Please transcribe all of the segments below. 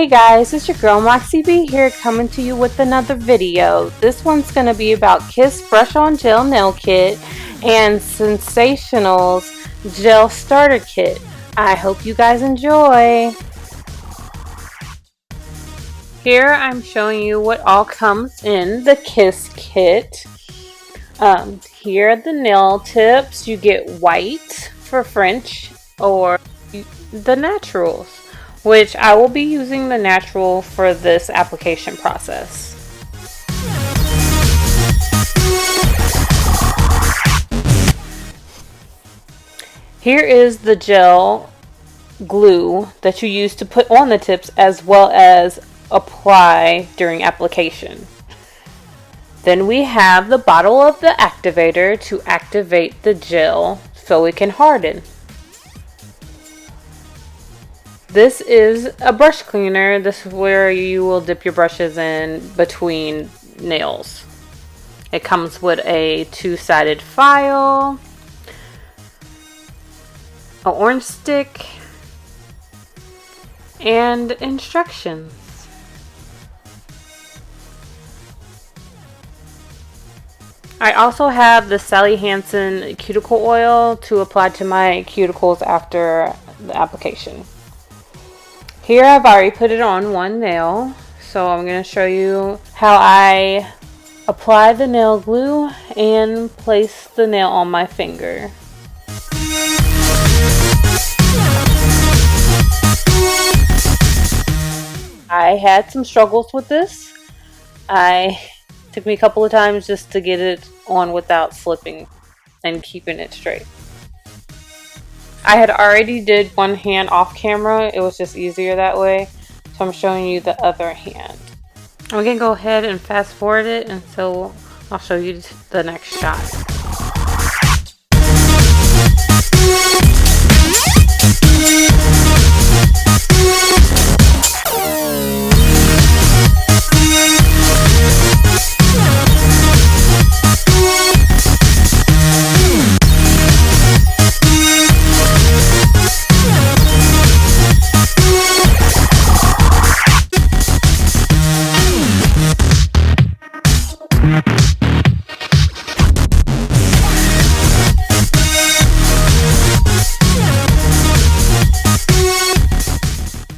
Hey guys, it's your girl Moxie B here coming to you with another video. This one's going to be about Kiss Brush On Gel Nail Kit and Sensationail's Gel Starter Kit. I hope you guys enjoy. Here I'm showing you what all comes in the Kiss kit. Here are the nail tips. You get white for French or the naturals, which I will be using the natural for this application process. Here is the gel glue that you use to put on the tips as well as apply during application. Then we have the bottle of the activator to activate the gel so it can harden. This is a brush cleaner. This is where you will dip your brushes in between nails. It comes with a two-sided file, an orange stick, and instructions. I also have the Sally Hansen cuticle oil to apply to my cuticles after the application. Here I've already put it on one nail, so I'm going to show you how I apply the nail glue and place the nail on my finger. I had some struggles with this. Took me a couple of times just to get it on without slipping and keeping it straight. I had already did one hand off camera. It was just easier that way. So I'm showing you the other hand. I'm going to go ahead and fast forward it, and so I'll show you the next shot.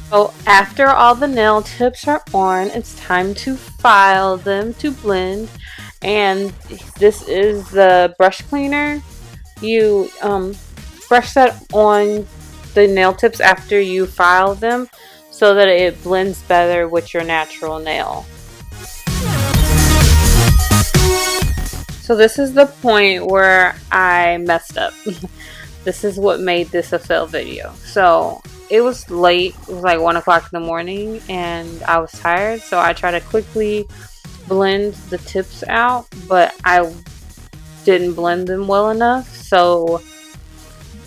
So after all the nail tips are on, it's time to file them to blend. And this is the brush cleaner. You brush that on the nail tips after you file them so that it blends better with your natural nail. So this is the point where I messed up. This is what made this a fail video. So it was late. It was like 1 o'clock in the morning and I was tired, so I tried to quickly blend the tips out, but I didn't blend them well enough, so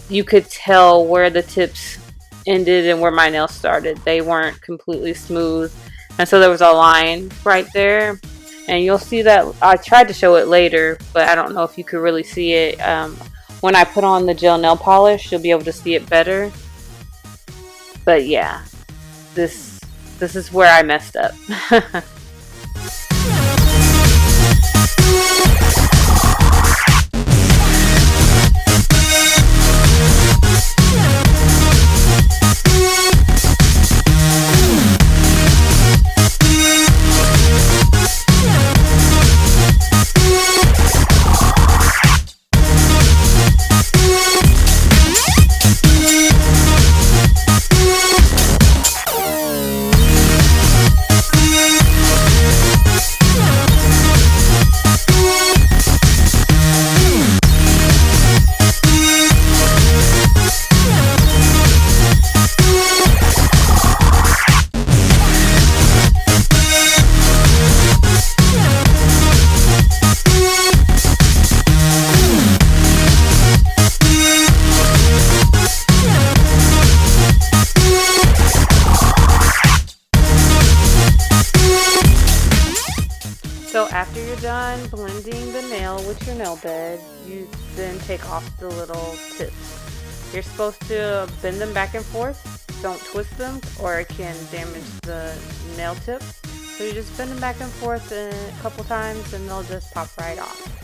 you could tell where the tips ended and where my nails started. They weren't completely smooth, and so there was a line right there, and you'll see that. I tried to show it later, but I don't know if you could really see it. When I put on the gel nail polish, you'll be able to see it better. But yeah, this is where I messed up. So after you're done blending the nail with your nail bed, you then take off the little tips. You're supposed to bend them back and forth don't twist them or it can damage the nail tip. So you just spin them back and forth a couple times and they'll just pop right off.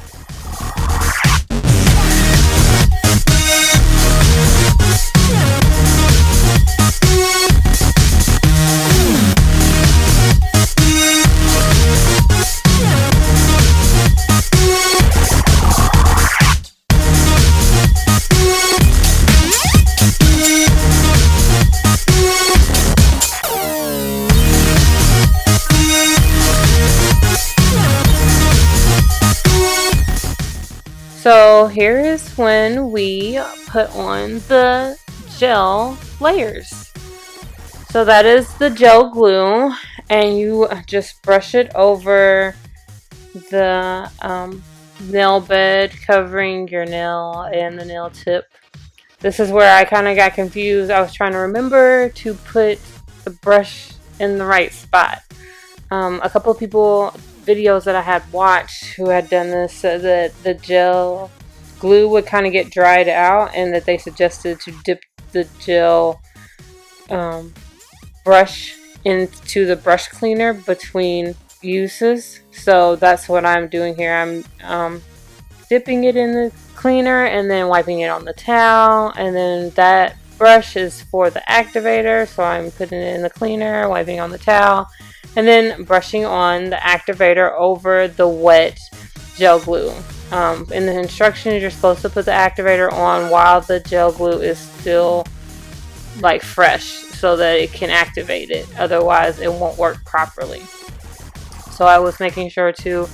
So here is when we put on the gel layers. So that is the gel glue, and you just brush it over the nail bed, covering your nail and the nail tip. This is where I kind of got confused. I was trying to remember to put the brush in the right spot. A couple of people videos that I had watched who had done this said that the gel glue would kind of get dried out and that they suggested to dip the gel brush into the brush cleaner between uses. So that's what I'm doing here. I'm dipping it in the cleaner and then wiping it on the towel, and then that brush is for the activator, so I'm putting it in the cleaner, wiping on the towel, and then brushing on the activator over the wet gel glue. In the instructions, you're supposed to put the activator on while the gel glue is still like fresh so that it can activate it. Otherwise, it won't work properly. So I was making sure to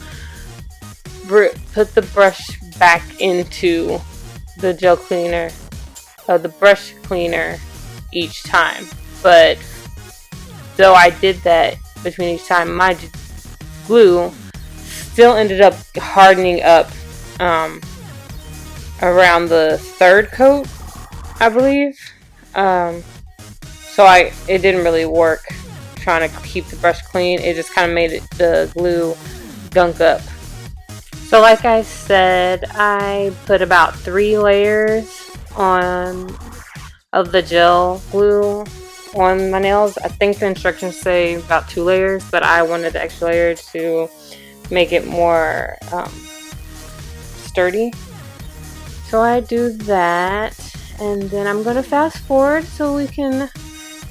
put the brush back into the gel cleaner, the brush cleaner each time. But though I did that between each time, my glue still ended up hardening up around the third coat, I believe. So it didn't really work trying to keep the brush clean. It just kind of made the glue gunk up. So like I said, I put about 3 layers of the gel glue on my nails. I think the instructions say about 2 layers, but I wanted the extra layer to make it more sturdy. So I do that, and then I'm going to fast forward so we can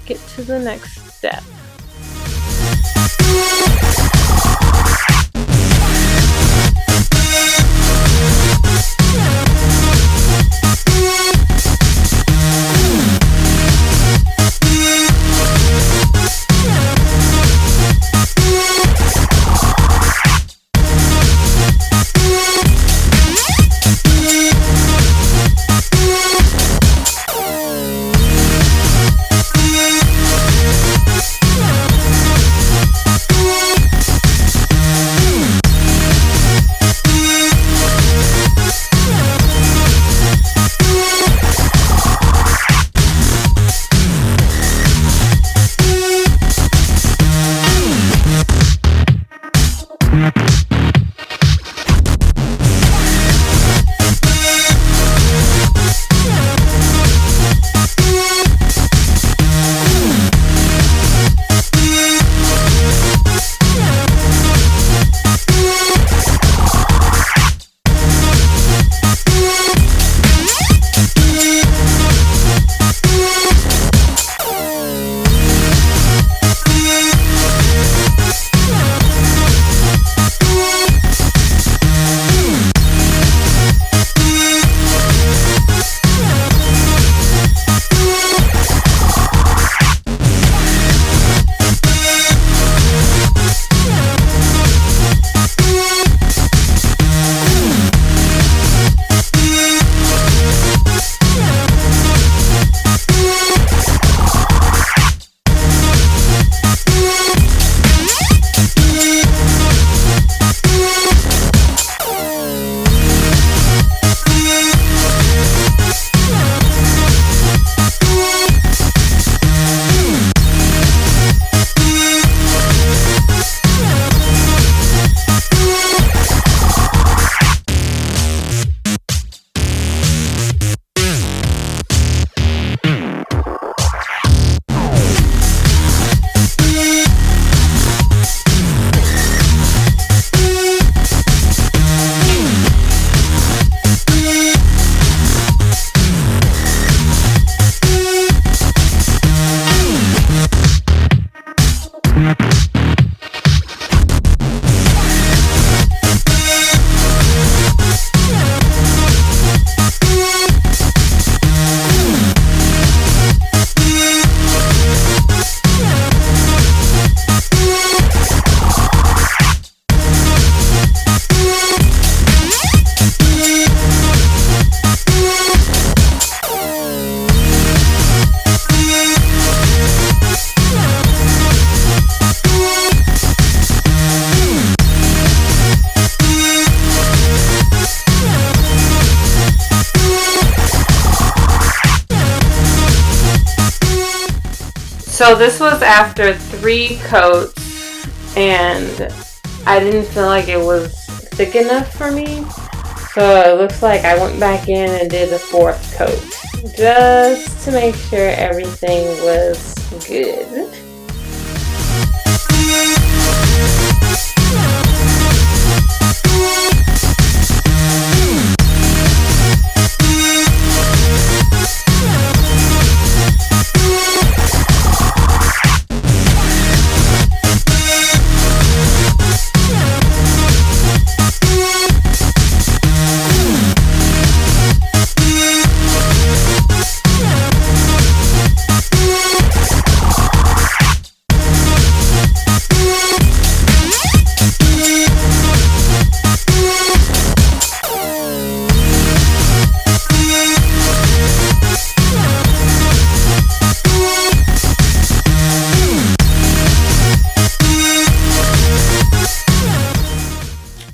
get to the next step. So this was after 3 coats, and I didn't feel like it was thick enough for me. So it looks like I went back in and did the 4th coat, just to make sure everything was good.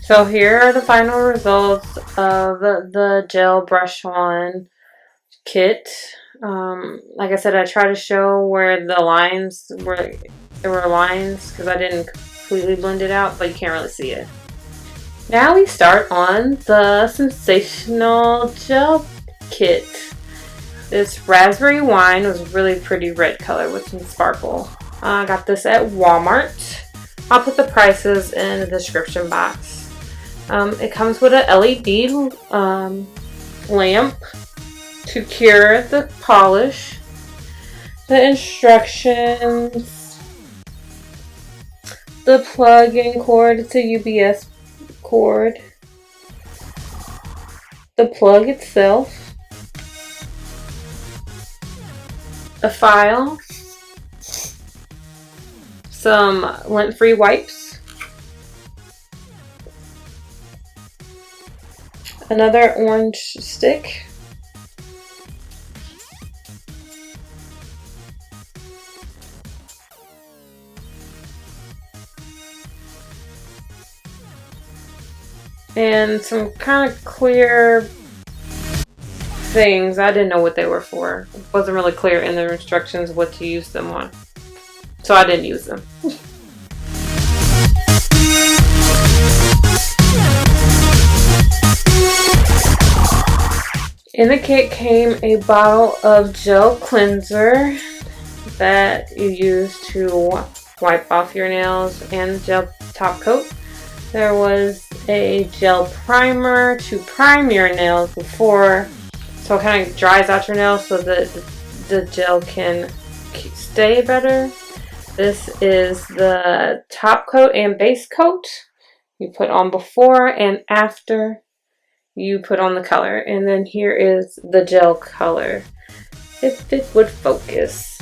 So here are the final results of the gel brush on kit. Like I said, I try to show where the lines were. There were lines because I didn't completely blend it out, but you can't really see it. Now we start on the Sensationail gel kit. This raspberry wine was really pretty red color with some sparkle. I got this at Walmart. I'll put the prices in the description box. It comes with an LED lamp to cure the polish. The instructions. The plug-in cord. It's a UPS cord. The plug itself. A file. Some lint-free wipes. Another orange stick. And some kind of clear things. I didn't know what they were for. It wasn't really clear in the instructions what to use them on. So I didn't use them. In the kit came a bottle of gel cleanser that you use to wipe off your nails and gel top coat. There was a gel primer to prime your nails before, so it kind of dries out your nails so that the gel can stay better. This is the top coat and base coat you put on before and after you put on the color. And then here is the gel color, if it would focus.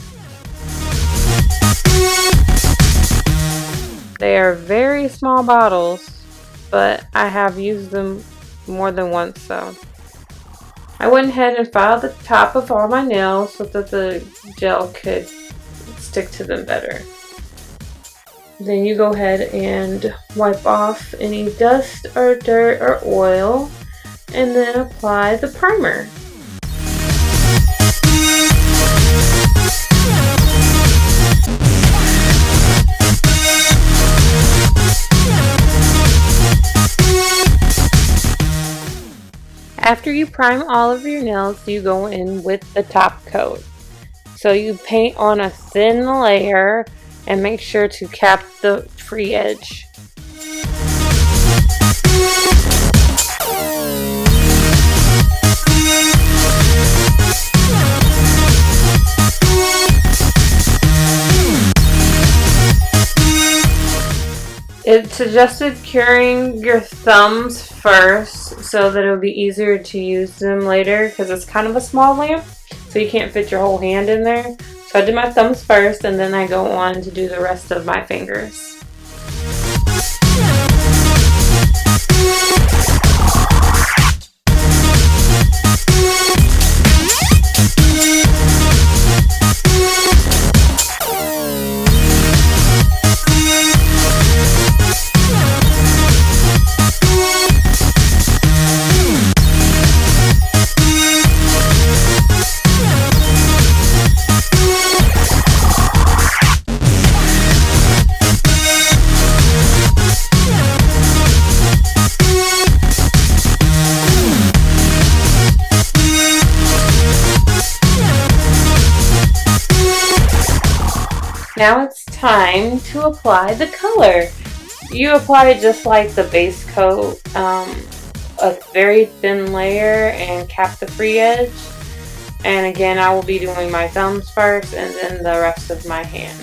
They are very small bottles, but I have used them more than once, so I went ahead and filed the top of all my nails so that the gel could stick to them better. Then you go ahead and wipe off any dust or dirt or oil, and then apply the primer. After you prime all of your nails, you go in with the top coat. So you paint on a thin layer and make sure to cap the free edge. It's suggested curing your thumbs first so that it'll be easier to use them later, because it's kind of a small lamp, so you can't fit your whole hand in there. So I did my thumbs first, and then I go on to do the rest of my fingers. Now it's time to apply the color. You apply it just like the base coat, a very thin layer, and cap the free edge. And again, I will be doing my thumbs first and then the rest of my hand.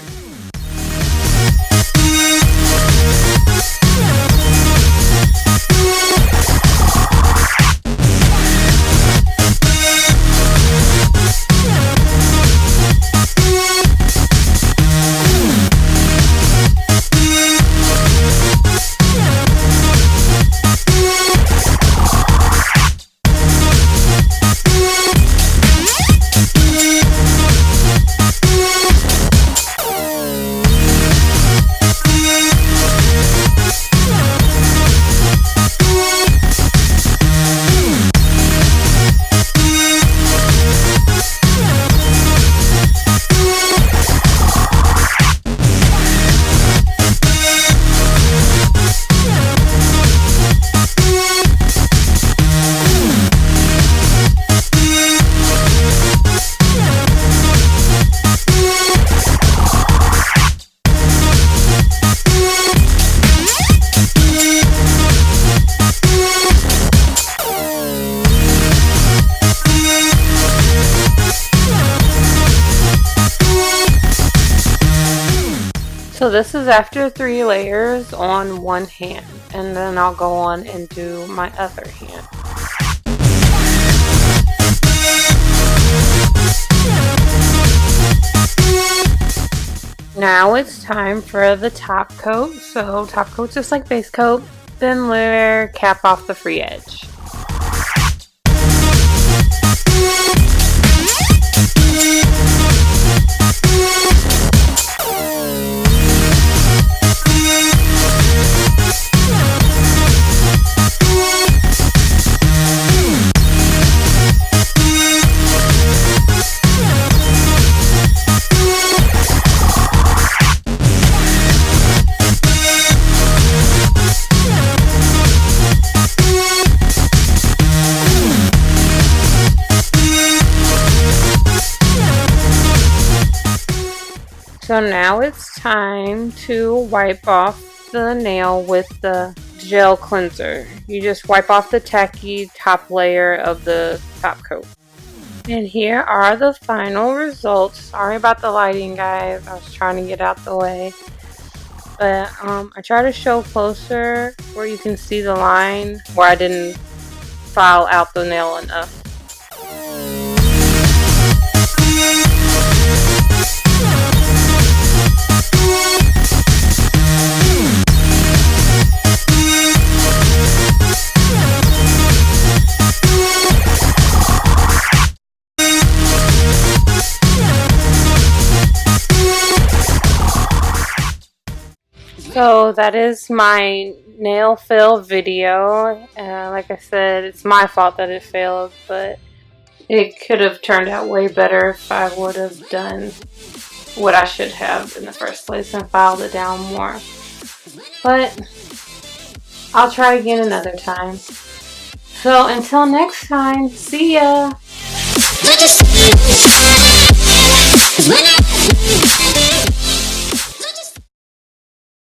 So this is after 3 layers on one hand, and then I'll go on and do my other hand. Now it's time for the top coat. So top coat's just like base coat, thin layer, cap off the free edge. So now it's time to wipe off the nail with the gel cleanser. You just wipe off the tacky top layer of the top coat. And here are the final results. Sorry about the lighting, guys. I was trying to get out the way. But I try to show closer where you can see the line where I didn't file out the nail enough. So that is my nail fail video. Like I said, it's my fault that it failed, but it could have turned out way better if I would have done what I should have in the first place and filed it down more. But I'll try again another time. So until next time, see ya!